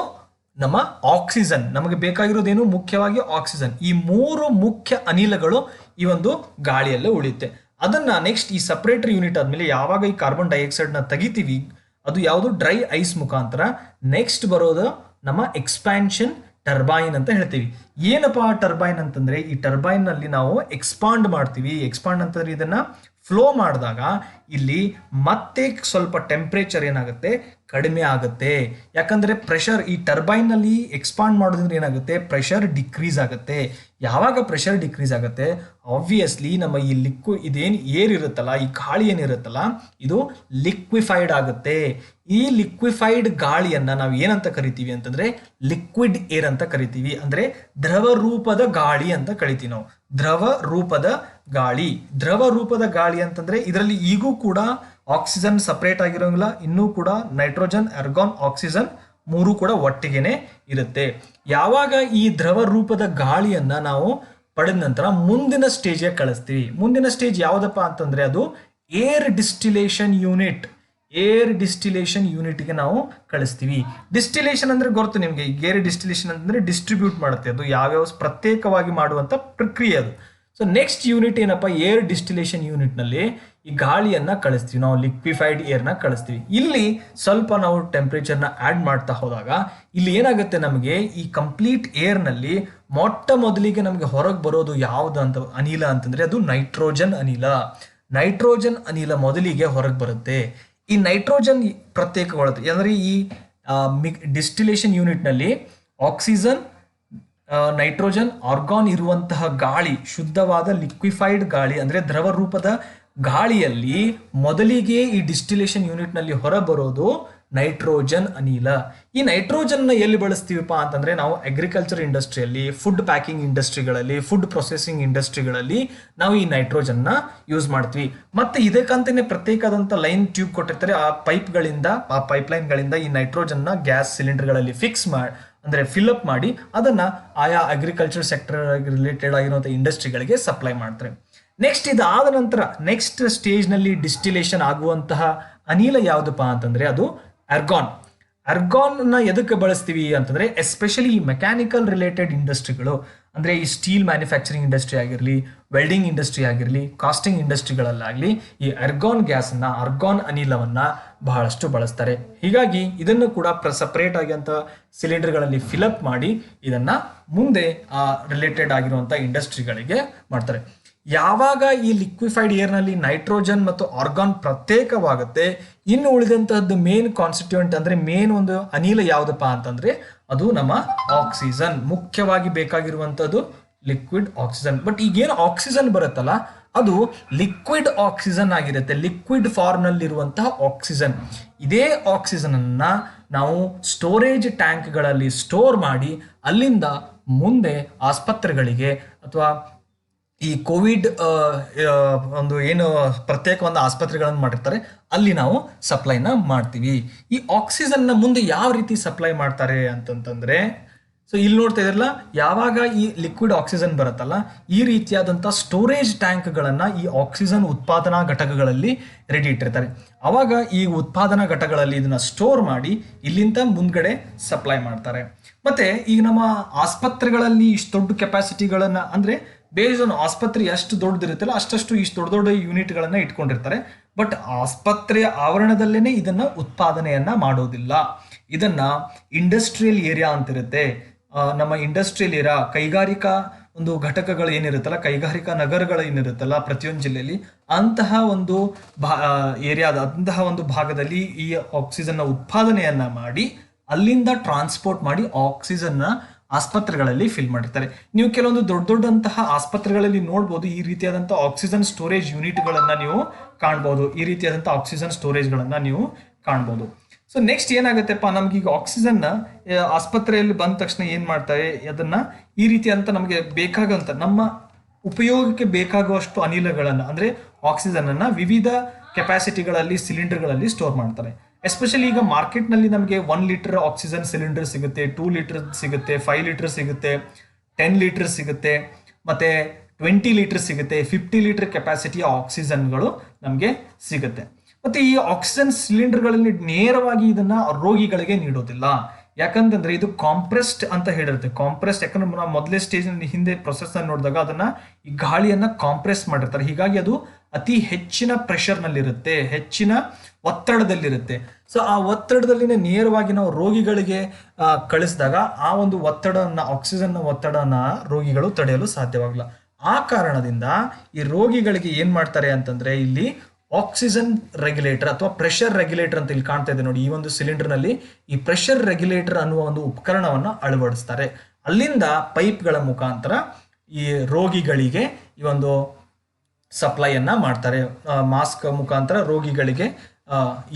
ನಮ್ಮ ಆಕ್ಸಿಜನ್, ನಮಗೆ ಬೇಕಾಗಿರೋದೇನು ಮುಖ್ಯವಾಗಿ ಆಕ್ಸಿಜನ್. ಈ 3 ಮುಖ್ಯ ಅನಿಲಗಳು ಈ ಒಂದು ಗಾಳಿಯಲ್ಲೇ ಉಳಿಯುತ್ತೆ. ಅದನ್ನ ನೆಕ್ಸ್ಟ್ ಈ ಸಪರೇಟರ್ ಯೂನಿಟ್ ಆದ್ಮೇಲೆ ಯಾವಾಗ ಈ ಕಾರ್ಬನ್ ಡೈಆಕ್ಸೈಡ್ ನ ತೆಗಿತೀವಿ, ಅದು ಯಾವುದು ಡ್ರೈ ಐಸ್ ಮುಖಾಂತರ, ನೆಕ್ಸ್ಟ್ ಬರೋದು ನಮ್ಮ ಎಕ್ಸ್ಪ್ಯಾನ್ಷನ್ ಟರ್ಬೈನ್ ಅಂತ ಹೇಳ್ತೀವಿ. ಏನಪ್ಪಾ ಟರ್ಬೈನ್ ಅಂತಂದ್ರೆ ಈ ಟರ್ಬೈನ್ ನಲ್ಲಿ ನಾವು ಎಕ್ಸ್ಪಾಂಡ್ ಮಾಡ್ತೀವಿ. ಎಕ್ಸ್ಪಾಂಡ್ ಅಂತಂದ್ರೆ ಇದನ್ನ ಫ್ಲೋ ಮಾಡಿದಾಗ ಇಲ್ಲಿ ಮತ್ತೆ ಸ್ವಲ್ಪ ಟೆಂಪರೇಚರ್ ಏನಾಗುತ್ತೆ, ಕಡಿಮೆ ಆಗುತ್ತೆ. ಯಾಕಂದ್ರೆ ಪ್ರೆಷರ್ ಈ ಟರ್ಬೈನ್ ನಲ್ಲಿ ಎಕ್ಸ್ಪಾಂಡ್ ಮಾಡೋದ್ರಿಂದ ಏನಾಗುತ್ತೆ, ಪ್ರೆಷರ್ ಡಿಕ್ರೀಸ್ ಆಗುತ್ತೆ. ಯಾವಾಗ ಪ್ರೆಷರ್ ಡಿಕ್ರೀಸ್ ಆಗುತ್ತೆ, ಆಬ್ವಿಯಸ್ಲಿ ನಮ್ಮ ಈ ಇದೇನು ಏರ್ ಇರುತ್ತಲ್ಲ, ಈ ಗಾಳಿ ಏನಿರುತ್ತಲ್ಲ, ಇದು ಲಿಕ್ವಿಫೈಡ್ ಆಗುತ್ತೆ. ಈ ಲಿಕ್ವಿಫೈಡ್ ಗಾಳಿಯನ್ನ ನಾವು ಏನಂತ ಕರಿತೀವಿ ಅಂತಂದ್ರೆ ಲಿಕ್ವಿಡ್ ಏರ್ ಅಂತ ಕರಿತೀವಿ. ಅಂದ್ರೆ ದ್ರವ ರೂಪದ ಗಾಳಿ ಅಂತ ಕರಿತೀವಿ ನಾವು. ದ್ರವ ರೂಪದ ಗಾಳಿ, ದ್ರವ ರೂಪದ ಗಾಳಿ ಅಂತಂದ್ರೆ ಇದರಲ್ಲಿ ಈಗೂ ಕೂಡ ಆಕ್ಸಿಜನ್ ಸಪರೇಟ್ ಆಗಿರೋಂಗಿಲ್ಲ, ಇನ್ನೂ ಕೂಡ ನೈಟ್ರೋಜನ್, ಆರ್ಗಾನ್, ಆಕ್ಸಿಜನ್ 3 ಕೂಡ ಒಟ್ಟಿಗೆನೆ ಇರುತ್ತೆ. ಯಾವಾಗ ಈ ದ್ರವ ರೂಪದ ಗಾಳಿಯನ್ನ ನಾವು ಪಡೆದ ನಂತರ ಮುಂದಿನ ಸ್ಟೇಜ್ಗೆ ಕಳಿಸ್ತೀವಿ. ಮುಂದಿನ ಸ್ಟೇಜ್ ಯಾವ್ದಪ್ಪ ಅಂತಂದ್ರೆ ಅದು air distillation unit. Air distillation ಯೂನಿಟ್ಗೆ ನಾವು ಕಳಿಸ್ತೀವಿ. ಡಿಸ್ಟಿಲೇಷನ್ ಅಂದ್ರೆ ಗೊತ್ತು ನಿಮಗೆ, ಏರ್ ಡಿಸ್ಟಿಲೇಷನ್ ಅಂತಂದ್ರೆ ಡಿಸ್ಟ್ರಿಬ್ಯೂಟ್ ಮಾಡುತ್ತೆ, ಅದು ಯಾವ್ಯಾವ ಪ್ರತ್ಯೇಕವಾಗಿ ಮಾಡುವಂತ ಪ್ರಕ್ರಿಯೆ ಅದು. ಸೊ ನೆಕ್ಸ್ಟ್ ಯೂನಿಟ್ ಏನಪ್ಪ, ಏರ್ ಡಿಸ್ಟಿಲೇಷನ್ ಯೂನಿಟ್ ನಲ್ಲಿ ಈ ಗಾಳಿಯನ್ನ ಕಳಿಸ್ತೀವಿ ನಾವು, ಲಿಕ್ವಿಫೈಡ್ ಏರ್ನ ಕಳಿಸ್ತೀವಿ. ಇಲ್ಲಿ ಸ್ವಲ್ಪ ನಾವು ಟೆಂಪರೇಚರ್ನ ಆಡ್ ಮಾಡ್ತಾ ಹೋದಾಗ ಇಲ್ಲಿ ಏನಾಗುತ್ತೆ, ನಮಗೆ ಈ ಕಂಪ್ಲೀಟ್ ಏರ್ ನಲ್ಲಿ ಮೊಟ್ಟ ಮೊದಲಿಗೆ ನಮಗೆ ಹೊರಗೆ ಬರೋದು ಯಾವ್ದು ಅಂತ ಅನಿಲ ಅಂತಂದ್ರೆ ಅದು ನೈಟ್ರೋಜನ್ ಅನಿಲ. ನೈಟ್ರೋಜನ್ ಅನಿಲ ಮೊದಲಿಗೆ ಹೊರಗೆ ಬರುತ್ತೆ. ಈ ನೈಟ್ರೋಜನ್ ಪ್ರತ್ಯೇಕಗೊಳ್ಳುತ್ತೆ. ಅಂದ್ರೆ ಈ ಡಿಸ್ಟಿಲೇಷನ್ ಯೂನಿಟ್ ನಲ್ಲಿ ಆಕ್ಸಿಜನ್, ನೈಟ್ರೋಜನ್, ಆರ್ಗಾನ್ ಇರುವಂತಹ ಗಾಳಿ, ಶುದ್ಧವಾದ ಲಿಕ್ವಿಫೈಡ್ ಗಾಳಿ ಅಂದ್ರೆ ದ್ರವ ರೂಪದ ಗಾಳಿಯಲ್ಲಿ ಮೊದಲಿಗೆ ಈ ಡಿಸ್ಟಿಲೇಷನ್ ಯೂನಿಟ್ ನಲ್ಲಿ ಹೊರ ಬರೋದು ನೈಟ್ರೋಜನ್ ಅನಿಲ. ಈ ನೈಟ್ರೋಜನ್ ನ ಎಲ್ಲಿ ಬಳಸ್ತೀವಪ್ಪ ಅಂತಂದ್ರೆ ನಾವು ಅಗ್ರಿಕಲ್ಚರ್ ಇಂಡಸ್ಟ್ರಿಯಲ್ಲಿ, ಫುಡ್ ಪ್ಯಾಕಿಂಗ್ ಇಂಡಸ್ಟ್ರಿಗಳಲ್ಲಿ, ಫುಡ್ ಪ್ರೊಸೆಸಿಂಗ್ ಇಂಡಸ್ಟ್ರಿಗಳಲ್ಲಿ ನಾವು ಈ ನೈಟ್ರೋಜನ್ ನ ಯೂಸ್ ಮಾಡ್ತೀವಿ. ಮತ್ತೆ ಇದಕ್ಕಂತಾನೆ ಪ್ರತ್ಯೇಕವಾದಂತ ಲೈನ್ ಟ್ಯೂಬ್ ಕೊಟ್ಟಿರ್ತಾರೆ. ಆ ಪೈಪ್ಲೈನ್ ಗಳಿಂದ ಈ ನೈಟ್ರೋಜನ್ ನ ಗ್ಯಾಸ್ ಸಿಲಿಂಡರ್ಗಳಲ್ಲಿ ಅಂದ್ರೆ ಫಿಲ್ಅಪ್ ಮಾಡಿ ಅದನ್ನ ಆಯಾ ಅಗ್ರಿಕಲ್ಚರ್ ಸೆಕ್ಟರ್ ರಿಲೇಟೆಡ್ ಆಗಿರುವಂತಹ ಇಂಡಸ್ಟ್ರಿಗಳಿಗೆ ಸಪ್ಲೈ ಮಾಡ್ತಾರೆ. ನೆಕ್ಸ್ಟ್ ಇದಾದ ನಂತರ ನೆಕ್ಸ್ಟ್ ಸ್ಟೇಜ್ ನಲ್ಲಿ ಡಿಸ್ಟಿಲೇಷನ್ ಆಗುವಂತಹ ಅನಿಲ ಯಾವ್ದಪ್ಪ ಅಂತಂದ್ರೆ ಅದು ಆರ್ಗಾನ್. ಆರ್ಗಾನ್ ನ ಎದಕ್ಕೆ ಬಳಸ್ತೀವಿ ಅಂತಂದ್ರೆ ಎಸ್ಪೆಷಲಿ ಈ ಮೆಕ್ಯಾನಿಕಲ್ ರಿಲೇಟೆಡ್ ಇಂಡಸ್ಟ್ರಿಗಳು, ಅಂದ್ರೆ ಈ ಸ್ಟೀಲ್ ಮ್ಯಾನುಫ್ಯಾಕ್ಚರಿಂಗ್ ಇಂಡಸ್ಟ್ರಿ ಆಗಿರಲಿ, ವೆಲ್ಡಿಂಗ್ ಇಂಡಸ್ಟ್ರಿ ಆಗಿರಲಿ, ಕಾಸ್ಟಿಂಗ್ ಇಂಡಸ್ಟ್ರಿಗಳಲ್ಲಾಗಲಿ ಈ ಆರ್ಗಾನ್ ಗ್ಯಾಸ್ ಆರ್ಗಾನ್ ಅನಿಲವನ್ನ ಬಹಳಷ್ಟು ಬಳಸ್ತಾರೆ. ಹೀಗಾಗಿ ಇದನ್ನು ಕೂಡ ಸಪರೇಟ್ ಆಗಿರುವಂತ ಸಿಲಿಂಡರ್ಗಳಲ್ಲಿ ಫಿಲ್ಅಪ್ ಮಾಡಿ ಇದನ್ನ ಮುಂದೆ ಆ ರಿಲೇಟೆಡ್ ಆಗಿರುವಂತ ಇಂಡಸ್ಟ್ರಿಗಳಿಗೆ ಮಾಡ್ತಾರೆ. ಯಾವಾಗ ಈ ಲಿಕ್ವಿಫೈಡ್ ಏರ್ ನಲ್ಲಿ ನೈಟ್ರೋಜನ್ ಮತ್ತು ಆರ್ಗಾನ್ ಪ್ರತ್ಯೇಕವಾಗುತ್ತೆ, ಇನ್ನು ಉಳಿದಂತಹದ್ದು ಮೇನ್ ಕಾನ್ಸ್ಟಿಟ್ಯೂಯೆಂಟ್ ಅಂದ್ರೆ ಮೇನ್ ಒಂದು ಅನಿಲ ಯಾವ್ದಪ್ಪ ಅಂತಂದ್ರೆ ಅದು ನಮ್ಮ ಆಕ್ಸಿಜನ್. ಮುಖ್ಯವಾಗಿ ಬೇಕಾಗಿರುವಂತದ್ದು ಲಿಕ್ವಿಡ್ ಆಕ್ಸಿಜನ್. ಬಟ್ ಈಗೇನು ಆಕ್ಸಿಜನ್ ಬರುತ್ತಲ್ಲ ಅದು ಲಿಕ್ವಿಡ್ ಆಕ್ಸಿಜನ್ ಆಗಿರುತ್ತೆ, ಲಿಕ್ವಿಡ್ ಫಾರ್ಮ್ ನಲ್ಲಿ ಇರುವಂತಹ ಆಕ್ಸಿಜನ್. ಇದೇ ಆಕ್ಸಿಜನ್ ಅನ್ನ ನಾವು ಸ್ಟೋರೇಜ್ ಟ್ಯಾಂಕ್ಗಳಲ್ಲಿ ಸ್ಟೋರ್ ಮಾಡಿ ಅಲ್ಲಿಂದ ಮುಂದೆ ಆಸ್ಪತ್ರೆಗಳಿಗೆ ಅಥವಾ ಈ ಕೋವಿಡ್ ಒಂದು ಏನು ಪ್ರತ್ಯೇಕ ಒಂದು ಆಸ್ಪತ್ರೆಗಳನ್ನು ಮಾಡಿರ್ತಾರೆ ಅಲ್ಲಿ ನಾವು ಸಪ್ಲೈನ ಮಾಡ್ತೀವಿ. ಈ ಆಕ್ಸಿಜನ್ ನ ಮುಂದೆ ಯಾವ ರೀತಿ ಸಪ್ಲೈ ಮಾಡ್ತಾರೆ ಅಂತಂತಂದ್ರೆ, ಸೊ ಇಲ್ಲಿ ನೋಡ್ತಾ ಇದ್ರಲ್ಲ, ಯಾವಾಗ ಈ ಲಿಕ್ವಿಡ್ ಆಕ್ಸಿಜನ್ ಬರುತ್ತಲ್ಲ ಈ ರೀತಿಯಾದಂತಹ ಸ್ಟೋರೇಜ್ ಟ್ಯಾಂಕ್ಗಳನ್ನ ಈ ಆಕ್ಸಿಜನ್ ಉತ್ಪಾದನಾ ಘಟಕಗಳಲ್ಲಿ ರೆಡಿ ಇಟ್ಟಿರ್ತಾರೆ. ಅವಾಗ ಈ ಉತ್ಪಾದನಾ ಘಟಕಗಳಲ್ಲಿ ಇದನ್ನ ಸ್ಟೋರ್ ಮಾಡಿ ಇಲ್ಲಿಂದ ಮುಂದ್ಗಡೆ ಸಪ್ಲೈ ಮಾಡ್ತಾರೆ. ಮತ್ತೆ ಈಗ ನಮ್ಮ ಆಸ್ಪತ್ರೆಗಳಲ್ಲಿ ಇಷ್ಟು ದೊಡ್ಡ ಕೆಪಾಸಿಟಿಗಳನ್ನ ಅಂದ್ರೆ ಬೇಸ್ಡ್ ಆನ್ ಆಸ್ಪತ್ರೆ ಎಷ್ಟು ದೊಡ್ಡದಿರುತ್ತಲ್ಲ ಅಷ್ಟಷ್ಟು ಇಷ್ಟು ದೊಡ್ಡ ದೊಡ್ಡ ಯೂನಿಟ್ಗಳನ್ನ ಇಟ್ಕೊಂಡಿರ್ತಾರೆ. ಬಟ್ ಆಸ್ಪತ್ರೆಯ ಆವರಣದಲ್ಲೇನೆ ಇದನ್ನ ಉತ್ಪಾದನೆಯನ್ನ ಮಾಡೋದಿಲ್ಲ. ಇದನ್ನ ಇಂಡಸ್ಟ್ರಿಯಲ್ ಏರಿಯಾ ಅಂತಿರುತ್ತೆ. ನಮ್ಮ ಇಂಡಸ್ಟ್ರಿಯಲ್ ಏರಿಯಾ, ಕೈಗಾರಿಕಾ ಒಂದು ಘಟಕಗಳು ಏನಿರುತ್ತಲ್ಲ, ಕೈಗಾರಿಕಾ ನಗರಗಳು ಏನಿರುತ್ತಲ್ಲ ಪ್ರತಿಯೊಂದು ಜಿಲ್ಲೆಯಲ್ಲಿ, ಅಂತಹ ಒಂದು ಅಂತಹ ಒಂದು ಭಾಗದಲ್ಲಿ ಈ ಆಕ್ಸಿಜನ್ ನ ಉತ್ಪಾದನೆಯನ್ನ ಮಾಡಿ ಅಲ್ಲಿಂದ ಟ್ರಾನ್ಸ್ಪೋರ್ಟ್ ಮಾಡಿ ಆಕ್ಸಿಜನ್ ನ ಆಸ್ಪತ್ರೆಗಳಲ್ಲಿ ಫಿಲ್ ಮಾಡಿರ್ತಾರೆ. ನೀವು ಕೆಲವೊಂದು ದೊಡ್ಡ ದೊಡ್ಡಂತಹ ಆಸ್ಪತ್ರೆಗಳಲ್ಲಿ ನೋಡ್ಬೋದು ಈ ರೀತಿಯಾದಂತಹ ಆಕ್ಸಿಜನ್ ಸ್ಟೋರೇಜ್ ಯೂನಿಟ್ಗಳನ್ನ ನೀವು ಕಾಣ್ಬೋದು. ಈ ರೀತಿಯಾದಂತಹ ಆಕ್ಸಿಜನ್ ಸ್ಟೋರೇಜ್ಗಳನ್ನ ನೀವು ಕಾಣ್ಬೋದು. ಸೊ ನೆಕ್ಸ್ಟ್ ಏನಾಗುತ್ತೆಪ್ಪ, ನಮ್ಗೆ ಈಗ ಆಕ್ಸಿಜನ್ನ ಆಸ್ಪತ್ರೆಯಲ್ಲಿ ಬಂದ ತಕ್ಷಣ ಏನ್ ಮಾಡ್ತಾರೆ, ಅದನ್ನ ಈ ರೀತಿಯಂತ ನಮಗೆ ಬೇಕಾಗಂತ ನಮ್ಮ ಉಪಯೋಗಕ್ಕೆ ಬೇಕಾಗುವಷ್ಟು ಅನಿಲಗಳನ್ನ ಅಂದ್ರೆ ಆಕ್ಸಿಜನ್ ಅನ್ನ ವಿವಿಧ ಕೆಪಾಸಿಟಿಗಳಲ್ಲಿ ಸಿಲಿಂಡರ್ಗಳಲ್ಲಿ ಸ್ಟೋರ್ ಮಾಡ್ತಾರೆ. ಎಸ್ಪೆಷಲಿ ಈಗ ಮಾರ್ಕೆಟ್ನಲ್ಲಿ ನಮಗೆ 1 ಲೀಟರ್ ಆಕ್ಸಿಜನ್ ಸಿಲಿಂಡರ್ ಸಿಗುತ್ತೆ, 2 ಲೀಟರ್ ಸಿಗುತ್ತೆ, 5 ಲೀಟರ್ ಸಿಗುತ್ತೆ, 10 ಲೀಟರ್ ಸಿಗುತ್ತೆ, ಮತ್ತೆ 20 ಲೀಟರ್ ಸಿಗುತ್ತೆ, 50 ಲೀಟರ್ ಕೆಪಾಸಿಟಿಯ ಆಕ್ಸಿಜನ್ಗಳು ನಮಗೆ ಸಿಗುತ್ತೆ. ಮತ್ತೆ ಈ ಆಕ್ಸಿಜನ್ ಸಿಲಿಂಡರ್ಗಳಲ್ಲಿ ನೇರವಾಗಿ ಇದನ್ನ ರೋಗಿಗಳಿಗೆ ನೀಡೋದಿಲ್ಲ. ಯಾಕಂತಂದ್ರೆ ಇದು ಕಾಂಪ್ರೆಸ್ಡ್ ಅಂತ ಹೇಳಿರುತ್ತೆ. ಕಾಂಪ್ರೆಸ್ಡ್ ಯಾಕಂದ್ರೆ ನಾವು ಮೊದಲೇ ಸ್ಟೇಜ್ ಹಿಂದೆ ಪ್ರೊಸೆಸ್ ನೋಡಿದಾಗ ಅದನ್ನ ಈ ಗಾಳಿಯನ್ನ ಕಾಂಪ್ರೆಸ್ ಮಾಡಿರ್ತಾರೆ. ಹೀಗಾಗಿ ಅದು ಅತಿ ಹೆಚ್ಚಿನ ಪ್ರೆಷರ್ ನಲ್ಲಿರುತ್ತೆ, ಹೆಚ್ಚಿನ ಒತ್ತಡದಲ್ಲಿರುತ್ತೆ. ಸೊ ಆ ಒತ್ತಡದಲ್ಲಿ ನೇರವಾಗಿ ನಾವು ರೋಗಿಗಳಿಗೆ ಕಳಿಸಿದಾಗ ಆ ಒಂದು ಒತ್ತಡನ ಆಕ್ಸಿಜನ್ ಒತ್ತಡನ ರೋಗಿಗಳು ತಡೆಯಲು ಸಾಧ್ಯವಾಗಲ್ಲ. ಆ ಕಾರಣದಿಂದ ಈ ರೋಗಿಗಳಿಗೆ ಏನ್ ಮಾಡ್ತಾರೆ ಅಂತಂದ್ರೆ ಇಲ್ಲಿ ಆಕ್ಸಿಜನ್ ರೆಗ್ಯುಲೇಟರ್ ಅಥವಾ ಪ್ರೆಷರ್ ರೆಗ್ಯುಲೇಟರ್ ಅಂತ ಇಲ್ಲಿ ಕಾಣ್ತಾ ಇದೆ ನೋಡಿ. ಈ ಒಂದು ಸಿಲಿಂಡರ್ ನಲ್ಲಿ ಈ ಪ್ರೆಷರ್ ರೆಗ್ಯುಲೇಟರ್ ಅನ್ನುವ ಒಂದು ಉಪಕರಣವನ್ನ ಅಳವಡಿಸ್ತಾರೆ. ಅಲ್ಲಿಂದ ಪೈಪ್ಗಳ ಮುಖಾಂತರ ಈ ರೋಗಿಗಳಿಗೆ ಈ ಒಂದು ಸಪ್ಲೈಯನ್ನ ಮಾಡ್ತಾರೆ. ಮಾಸ್ಕ್ ಮುಖಾಂತರ ರೋಗಿಗಳಿಗೆ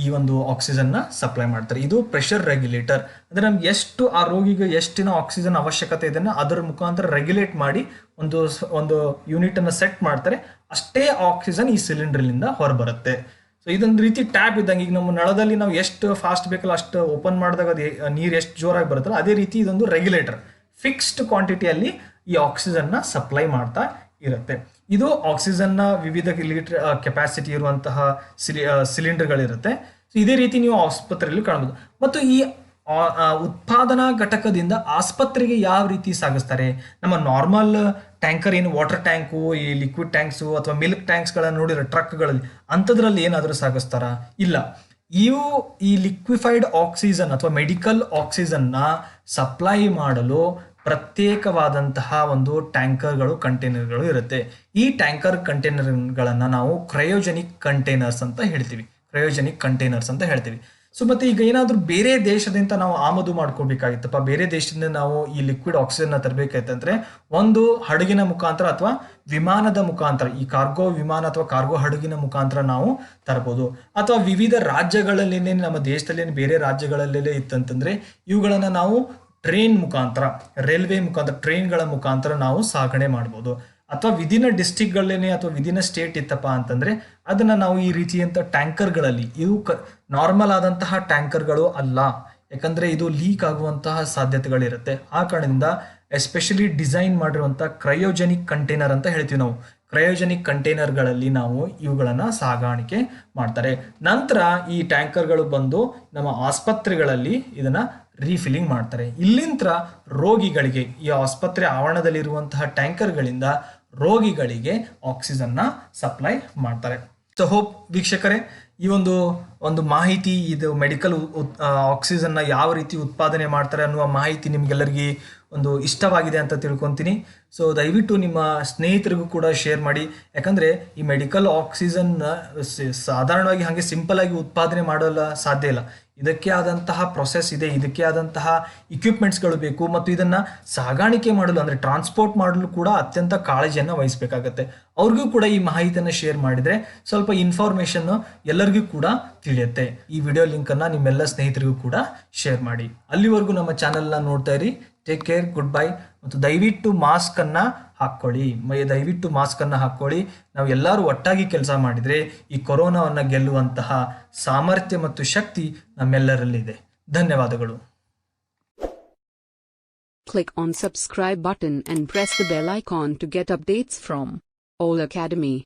ಈ ಒಂದು ಆಕ್ಸಿಜನ್ ನ ಸಪ್ಲೈ ಮಾಡ್ತಾರೆ. ಇದು ಪ್ರೆಷರ್ ರೆಗ್ಯುಲೇಟರ್ ಅಂದ್ರೆ ನಮ್ಗೆ ಎಷ್ಟು ಆ ರೋಗಿಗೆ ಎಷ್ಟಿನ ಆಕ್ಸಿಜನ್ ಅವಶ್ಯಕತೆ ಇದನ್ನ ಅದರ ಮುಖಾಂತರ ರೆಗ್ಯುಲೇಟ್ ಮಾಡಿ ಒಂದು ಯೂನಿಟ್ ಅನ್ನ ಸೆಟ್ ಮಾಡ್ತಾರೆ. ಅಷ್ಟೇ ಆಕ್ಸಿಜನ್ ಈ ಸಿಲಿಂಡರ್ನಿಂದ ಹೊರಬರುತ್ತೆ. ಸೊ ಇದೊಂದು ರೀತಿ ಟ್ಯಾಪ್ ಇದ್ದಂಗೆ. ಈಗ ನಮ್ಮ ನಳದಲ್ಲಿ ನಾವು ಎಷ್ಟು ಫಾಸ್ಟ್ ಬೇಕಲ್ಲ ಅಷ್ಟು ಓಪನ್ ಮಾಡಿದಾಗ ನೀರು ಎಷ್ಟು ಜೋರಾಗಿ ಬರುತ್ತಲ್ಲ ಅದೇ ರೀತಿ ಇದೊಂದು ರೆಗ್ಯುಲೇಟರ್ ಫಿಕ್ಸ್ಡ್ ಕ್ವಾಂಟಿಟಿಯಲ್ಲಿ ಈ ಆಕ್ಸಿಜನ್ ನ ಸಪ್ಲೈ ಮಾಡ್ತಾ ಇರುತ್ತೆ. ಇದು ಆಕ್ಸಿಜನ್ ನ ವಿವಿಧ ಲೀಟರ್ ಕೆಪಾಸಿಟಿ ಇರುವಂತಹ ಸಿಲಿಂಡರ್ಗಳಿರುತ್ತೆ. ಸೊ ಇದೇ ರೀತಿ ನೀವು ಆಸ್ಪತ್ರೆಯಲ್ಲಿ ಕಾಣಬಹುದು. ಮತ್ತು ಈ ಉತ್ಪಾದನಾ ಘಟಕದಿಂದ ಆಸ್ಪತ್ರೆಗೆ ಯಾವ ರೀತಿ ಸಾಗಿಸ್ತಾರೆ? ನಮ್ಮ ನಾರ್ಮಲ್ ಟ್ಯಾಂಕರ್ ಏನು ವಾಟರ್ ಟ್ಯಾಂಕು, ಈ ಲಿಕ್ವಿಡ್ ಟ್ಯಾಂಕ್ಸು ಅಥವಾ ಮಿಲ್ಕ್ ಟ್ಯಾಂಕ್ಸ್ಗಳನ್ನ ನೋಡಿರೋ ಟ್ರಕ್ಗಳಲ್ಲಿ ಅಂಥದ್ರಲ್ಲಿ ಏನಾದರೂ ಸಾಗಿಸ್ತಾರಾ? ಇಲ್ಲ. ಈ ಲಿಕ್ವಿಫೈಡ್ ಆಕ್ಸಿಜನ್ ಅಥವಾ ಮೆಡಿಕಲ್ ಆಕ್ಸಿಜನ್ನ ಸಪ್ಲೈ ಮಾಡಲು ಪ್ರತ್ಯೇಕವಾದಂತಹ ಒಂದು ಟ್ಯಾಂಕರ್ಗಳು ಕಂಟೈನರ್ಗಳು ಇರುತ್ತೆ. ಈ ಟ್ಯಾಂಕರ್ ಕಂಟೈನರ್ಗಳನ್ನ ನಾವು ಕ್ರಯೋಜೆನಿಕ್ ಕಂಟೈನರ್ಸ್ ಅಂತ ಹೇಳ್ತೀವಿ. ಸೊ ಮತ್ತೆ ಈಗ ಏನಾದ್ರೂ ಬೇರೆ ದೇಶದಿಂದ ನಾವು ಆಮದು ಮಾಡ್ಕೋಬೇಕಾಗಿತ್ತಪ್ಪ, ಬೇರೆ ದೇಶದಿಂದ ನಾವು ಈ ಲಿಕ್ವಿಡ್ ಆಕ್ಸಿಜನ್ ನ ತರಬೇಕಾಯ್ತಂದ್ರೆ ಒಂದು ಹಡಗಿನ ಮುಖಾಂತರ ಅಥವಾ ವಿಮಾನದ ಮುಖಾಂತರ, ಈ ಕಾರ್ಗೋ ವಿಮಾನ ಅಥವಾ ಕಾರ್ಗೋ ಹಡಗಿನ ಮುಖಾಂತರ ನಾವು ತರಬಹುದು. ಅಥವಾ ವಿವಿಧ ರಾಜ್ಯಗಳಲ್ಲೇನೆ, ನಮ್ಮ ದೇಶದಲ್ಲಿ ಬೇರೆ ರಾಜ್ಯಗಳಲ್ಲೇ ಇತ್ತಂತಂದ್ರೆ ಇವುಗಳನ್ನ ನಾವು ಟ್ರೈನ್ ಮುಖಾಂತರ, ರೈಲ್ವೆ ಮುಖಾಂತರ, ಟ್ರೈನ್ಗಳ ಮುಖಾಂತರ ನಾವು ಸಾಗಣೆ ಮಾಡ್ಬೋದು. ಅಥವಾ ವಿದಿನ ಡಿಸ್ಟಿಕ್ಗಳೇನೆ ಅಥವಾ ವಿದಿನ ಸ್ಟೇಟ್ ಇತ್ತಪ್ಪ ಅಂತಂದ್ರೆ ಅದನ್ನ ನಾವು ಈ ರೀತಿಯಂತ ಟ್ಯಾಂಕರ್ಗಳಲ್ಲಿ, ಇವು ನಾರ್ಮಲ್ ಆದಂತಹ ಟ್ಯಾಂಕರ್ಗಳು ಅಲ್ಲ, ಯಾಕಂದ್ರೆ ಇದು ಲೀಕ್ ಆಗುವಂತಹ ಸಾಧ್ಯತೆಗಳಿರುತ್ತೆ. ಆ ಕಾರಣದಿಂದ ಎಸ್ಪೆಷಲಿ ಡಿಸೈನ್ ಮಾಡಿರುವಂತಹ ಕ್ರಯೋಜೆನಿಕ್ ಕಂಟೈನರ್ ಅಂತ ಹೇಳ್ತೀವಿ ನಾವು. ಕ್ರಯೋಜೆನಿಕ್ ಕಂಟೈನರ್ಗಳಲ್ಲಿ ನಾವು ಇವುಗಳನ್ನ ಸಾಗಾಣಿಕೆ ಮಾಡ್ತಾರೆ. ನಂತರ ಈ ಟ್ಯಾಂಕರ್ಗಳು ಬಂದು ನಮ್ಮ ಆಸ್ಪತ್ರೆಗಳಲ್ಲಿ ಇದನ್ನ ರೀಫಿಲಿಂಗ್ ಮಾಡ್ತಾರೆ. ಇಲ್ಲಿಂದ ರೋಗಿಗಳಿಗೆ, ಈ ಆಸ್ಪತ್ರೆ ಆವರಣದಲ್ಲಿರುವಂತಹ ಟ್ಯಾಂಕರ್ಗಳಿಂದ ರೋಗಿಗಳಿಗೆ ಆಕ್ಸಿಜನ್ನ ಸಪ್ಲೈ ಮಾಡ್ತಾರೆ. ಸೊ ಹೋಪ್ ವೀಕ್ಷಕರೇ, ಈ ಒಂದು ಮಾಹಿತಿ, ಇದು ಮೆಡಿಕಲ್ ಆಕ್ಸಿಜನ್ನ ಯಾವ ರೀತಿ ಉತ್ಪಾದನೆ ಮಾಡ್ತಾರೆ ಅನ್ನುವ ಮಾಹಿತಿ ನಿಮ್ಗೆಲ್ಲರಿಗೆ ಒಂದು ಇಷ್ಟವಾಗಿದೆ ಅಂತ ತಿಳ್ಕೊತೀನಿ. ಸೊ ದಯವಿಟ್ಟು ನಿಮ್ಮ ಸ್ನೇಹಿತರಿಗೂ ಕೂಡ ಶೇರ್ ಮಾಡಿ. ಯಾಕಂದ್ರೆ ಈ ಮೆಡಿಕಲ್ ಆಕ್ಸಿಜನ್ ಸಾಧಾರಣವಾಗಿ ಹಾಗೆ ಸಿಂಪಲ್ ಆಗಿ ಉತ್ಪಾದನೆ ಮಾಡಲು ಸಾಧ್ಯ ಇಲ್ಲ. ಇದಕ್ಕೆ ಆದಂತಹ ಪ್ರೊಸೆಸ್ ಇದೆ, ಇದಕ್ಕೆ ಆದಂತಹ ಇಕ್ವಿಪ್ಮೆಂಟ್ಸ್ಗಳು ಬೇಕು. ಮತ್ತು ಇದನ್ನ ಸಾಗಾಣಿಕೆ ಮಾಡಲು ಅಂದ್ರೆ ಟ್ರಾನ್ಸ್ಪೋರ್ಟ್ ಮಾಡಲು ಕೂಡ ಅತ್ಯಂತ ಕಾಳಜಿಯನ್ನು ವಹಿಸಬೇಕಾಗತ್ತೆ. ಅವ್ರಿಗೂ ಕೂಡ ಈ ಮಾಹಿತಿಯನ್ನು ಶೇರ್ ಮಾಡಿದ್ರೆ ಸ್ವಲ್ಪ ಇನ್ಫಾರ್ಮೇಶನ್ ಎಲ್ಲರಿಗೂ ಕೂಡ ತಿಳಿಯುತ್ತೆ. ಈ ವಿಡಿಯೋ ಲಿಂಕ್ ಅನ್ನ ನಿಮ್ಮೆಲ್ಲ ಸ್ನೇಹಿತರಿಗೂ ಕೂಡ ಶೇರ್ ಮಾಡಿ. ಅಲ್ಲಿವರೆಗೂ ನಮ್ಮ ಚಾನೆಲ್ನ ನೋಡ್ತಾ ಇರಿ. Take care, good bye. ಮತ್ತು ದಯವಿಟ್ಟು ಮಾಸ್ಕ್ ಅನ್ನ ಹಾಕ್ಕೊಳ್ಳಿ. ನಾವು ಎಲ್ಲರೂ ಒಟ್ಟಾಗಿ ಕೆಲಸ ಮಾಡಿದ್ರೆ ಈ ಕೊರೋನಾವನ್ನ ಗೆಲ್ಲುವಂತಹ ಸಾಮರ್ಥ್ಯ ಮತ್ತು ಶಕ್ತಿ ನಮ್ಮೆಲ್ಲರಲ್ಲಿದೆ. ಧನ್ಯವಾದಗಳು. Click on subscribe button and press the bell icon to get updates from All Academy.